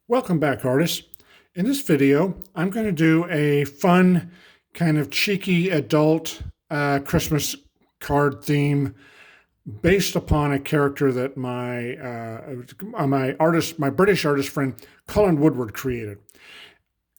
Welcome back, artists. In this video, I'm going to do a fun, kind of cheeky adult Christmas card theme based upon a character that my British artist friend Colin Woodward created.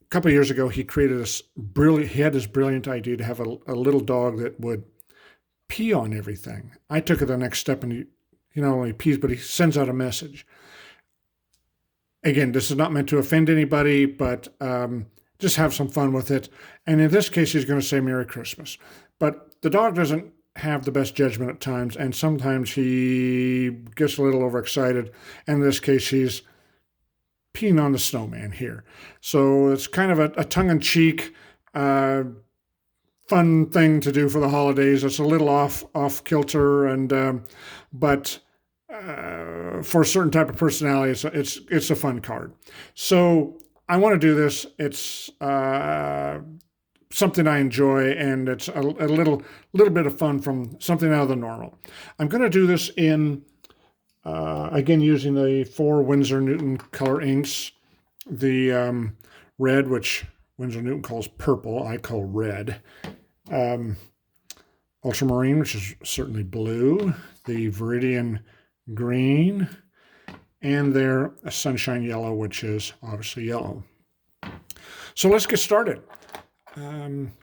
A couple of years ago, he created this brilliant. He had this brilliant idea to have a little dog that would pee on everything. I took it the next step, and he not only pees, but he sends out a message. Again, this is not meant to offend anybody, but just have some fun with it. And in this case, he's going to say Merry Christmas. But the dog doesn't have the best judgment at times, and sometimes he gets a little overexcited. And in this case, he's peeing on the snowman here. So it's kind of a tongue-in-cheek, fun thing to do for the holidays. It's a little off kilter, but for a certain type of personality, it's a fun card. So I want to do this. It's something I enjoy, and it's a little bit of fun from something out of the normal. I'm going to do this in again using the 4 Winsor Newton color inks. The red, which Winsor Newton calls purple, I call red. Ultramarine, which is certainly blue. The Viridian green, and their sunshine yellow, which is obviously yellow. So let's get started.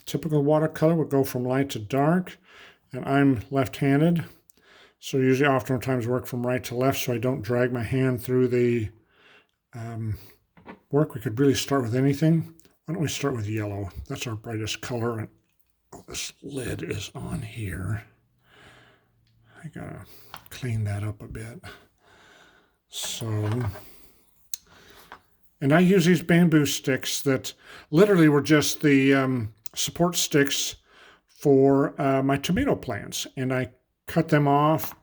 Typical watercolor would go from light to dark, and I'm left-handed, so usually oftentimes work from right to left so I don't drag my hand through the work. We could really start with anything. Why don't we start with yellow? That's our brightest color. And this lid is on here. I gotta clean that up a bit. So, and I use these bamboo sticks that literally were just the support sticks for my tomato plants. And I cut them off,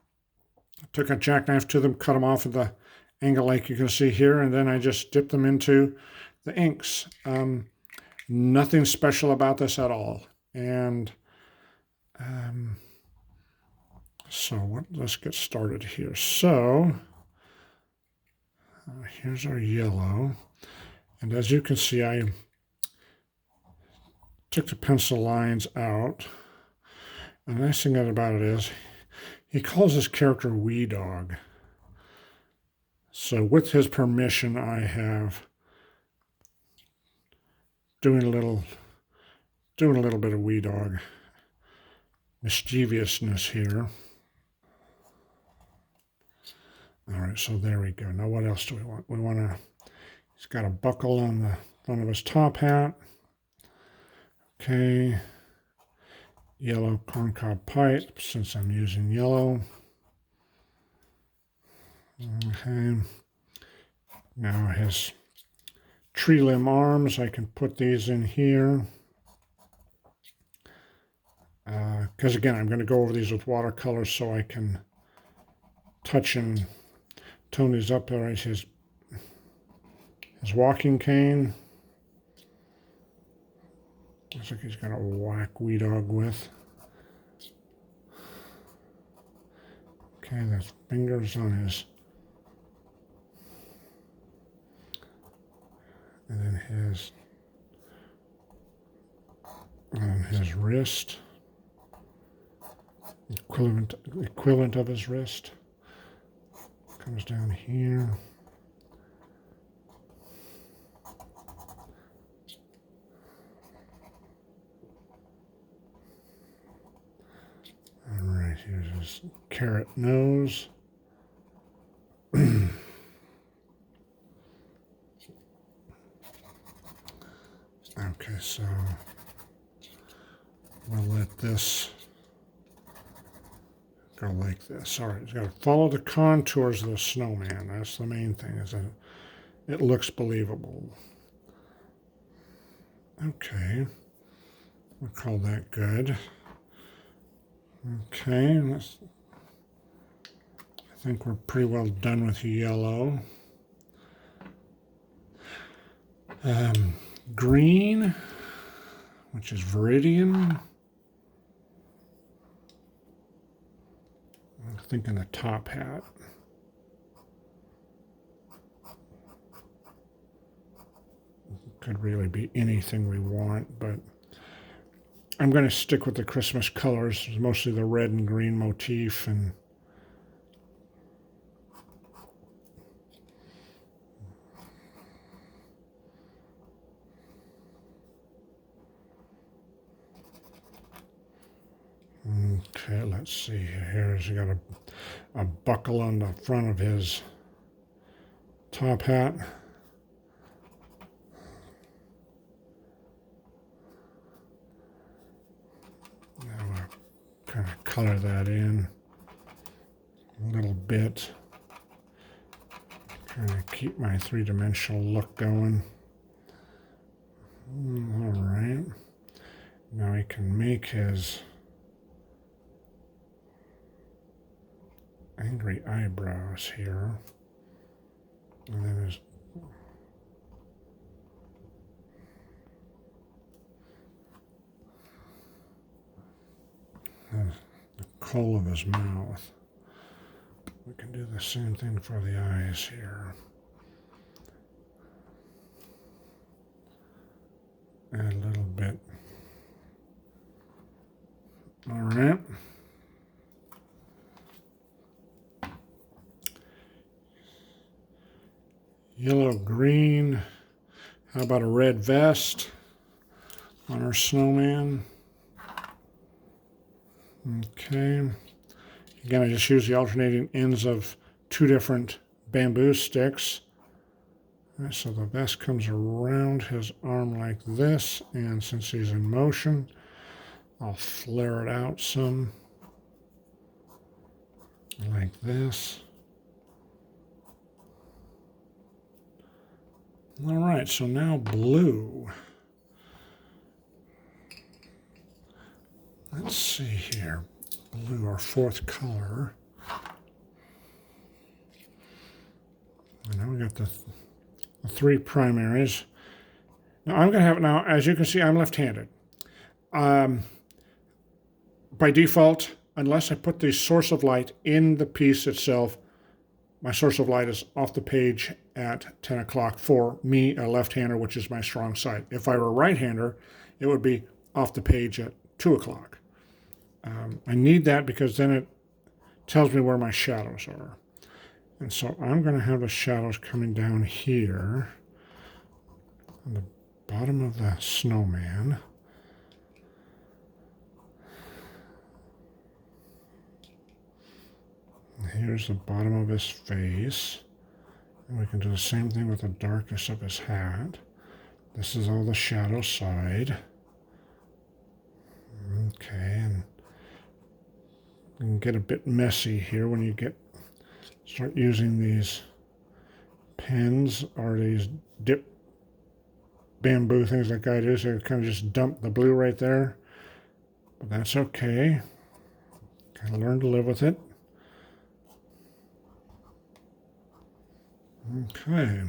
took a jackknife to them, cut them off at the angle like you can see here, and then I just dipped them into the inks. Nothing special about this at all. And so let's get started here. So here's our yellow. And as you can see, I took the pencil lines out. And the nice thing about it is he calls his character Wee Dog. So with his permission, I have doing a little bit of Wee Dog mischievousness here. All right, so there we go. Now what else do we want? We want to, he's got a buckle on the front of his top hat. Okay. Yellow corncob pipe, since I'm using yellow. Okay. Now his tree limb arms, I can put these in here. Because again, I'm going to go over these with watercolor so I can touch and tone these up. All right, his walking cane. Looks like he's got a whack Wee Dog with. Okay, there's fingers on his, and then on his wrist, equivalent of his wrist. Comes down here. All right, here's his carrot nose. Okay, so we'll let this go like this. All right, it's got to follow the contours of the snowman. That's the main thing, is that it looks believable. Okay, we'll call that good. Okay, I think we're pretty well done with yellow. Green, which is Viridian. I'm thinking the top hat. Could really be anything we want, but I'm going to stick with the Christmas colors, mostly the red and green motif. And okay, let's see here. He's got a buckle on the front of his top hat. Now I'll kind of color that in a little bit. Kind of keep my three-dimensional look going. All right. Now I can make his angry eyebrows here. And then his the coal of his mouth. We can do the same thing for the eyes here. Add a little bit. All right. Yellow, green. How about a red vest on our snowman? Okay. Again, I just use the alternating ends of two different bamboo sticks. Right, so the vest comes around his arm like this, and since he's in motion, I'll flare it out some like this. All right, so now blue. Let's see here. Blue, our fourth color. And now we got the three primaries. Now I'm going to have, now as you can see, I'm left-handed. By default, unless I put the source of light in the piece itself, my source of light is off the page at 10 o'clock for me, a left-hander, which is my strong side. If I were a right-hander, it would be off the page at 2 o'clock. I need that because then it tells me where my shadows are. And so I'm going to have the shadows coming down here on the bottom of the snowman. Here's the bottom of his face. And we can do the same thing with the darkness of his hat. This is all the shadow side. Okay, and you can get a bit messy here when you start using these pens or these dip bamboo things like I do. So you kind of just dump the blue right there. But that's okay. Kind of learn to live with it. Okay.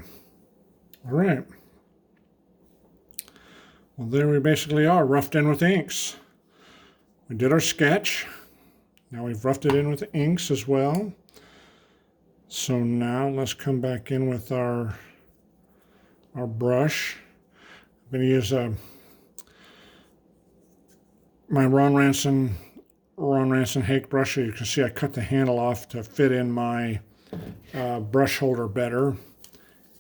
All right. Well, there we basically are, roughed in with inks. We did our sketch. Now we've roughed it in with the inks as well. So now let's come back in with our brush. I'm going to use my Ron Ranson Hake brush. You can see I cut the handle off to fit in my brush holder better.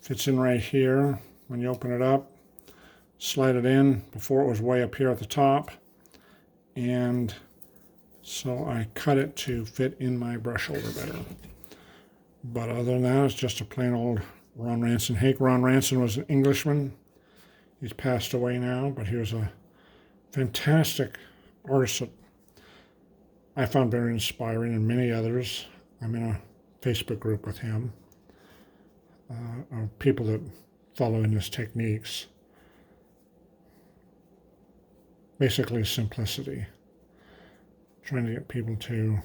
Fits in right here. When you open it up, slide it in. Before it was way up here at the top. And so I cut it to fit in my brush holder better. But other than that, it's just a plain old Ron Ranson Hake. Ron Ranson was an Englishman. He's passed away now, but he was a fantastic artist that I found very inspiring, and many others. I'm in a Facebook group with him of people that follow in his techniques. Basically simplicity. Trying to get people to...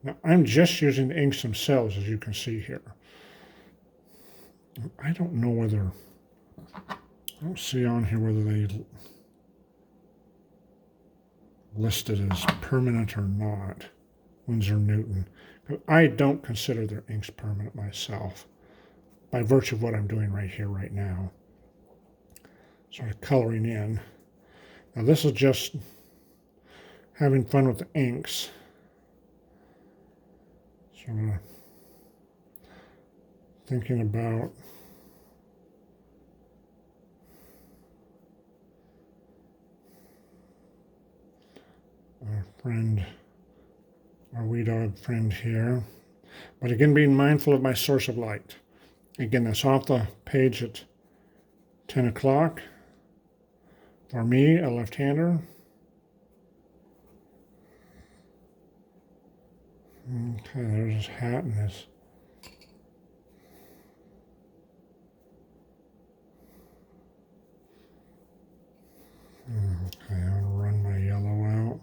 Now I'm just using the inks themselves, as you can see here. I don't know whether... I don't see on here whether they listed as permanent or not. Winsor Newton. I don't consider their inks permanent myself, by virtue of what I'm doing right here, right now. sort of coloring in. Now this is just having fun with the inks. Sort of thinking about our friend, our wee dog friend here. But again, being mindful of my source of light. Again, that's off the page at 10 o'clock. For me, a left-hander. Okay, there's his hat and his... Okay, I'm going to run my yellow out.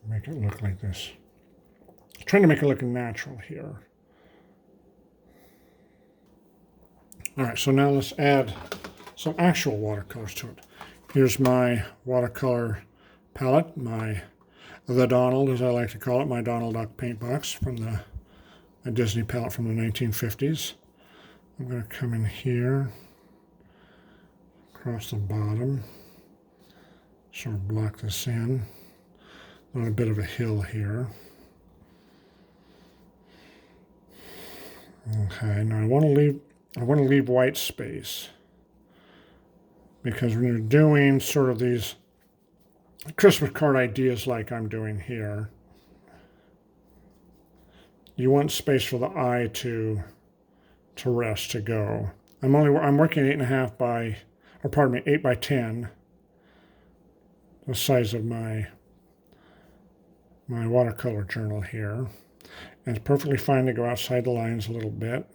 Make it look like this. Trying to make it look natural here. All right, so now let's add some actual watercolors to it. Here's my watercolor palette, the Donald, as I like to call it, my Donald Duck paint box from a Disney palette from the 1950s. I'm going to come in here, across the bottom, sort of block this in. On a bit of a hill here. Okay, now I want to leave white space, because when you're doing sort of these Christmas card ideas like I'm doing here, you want space for the eye to rest, to go. I'm working 8.5 by, or pardon me, 8 by 10, the size of my watercolor journal here. And it's perfectly fine to go outside the lines a little bit.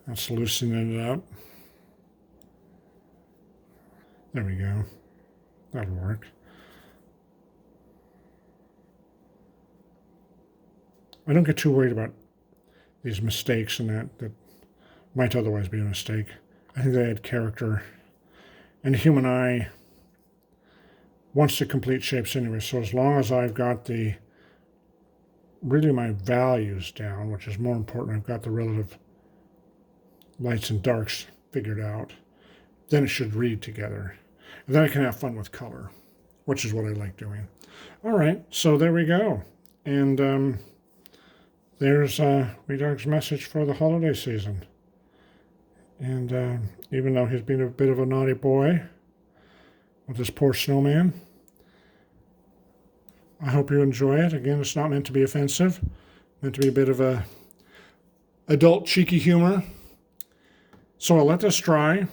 Let's loosen it up. There we go. That'll work. I don't get too worried about these mistakes and that might otherwise be a mistake. I think they add character. And the human eye wants to complete shapes anyway, so as long as I've got really my values down, which is more important, I've got the relative lights and darks figured out, then it should read together. And then I can have fun with color, which is what I like doing. All right, so there we go. And there's Wee Dog's message for the holiday season. And even though he's been a bit of a naughty boy with this poor snowman, I hope you enjoy it. Again, it's not meant to be offensive. Meant to be a bit of a adult cheeky humor. So I'll let this dry.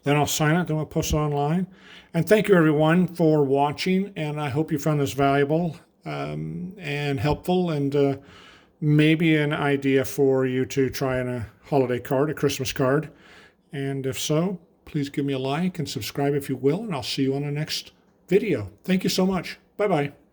Then I'll sign it. Then we'll post it online. And thank you, everyone, for watching. And I hope you found this valuable and helpful, and maybe an idea for you to try on a holiday card, a Christmas card. And if so, please give me a like and subscribe if you will, and I'll see you on the next video. Thank you so much. Bye-bye.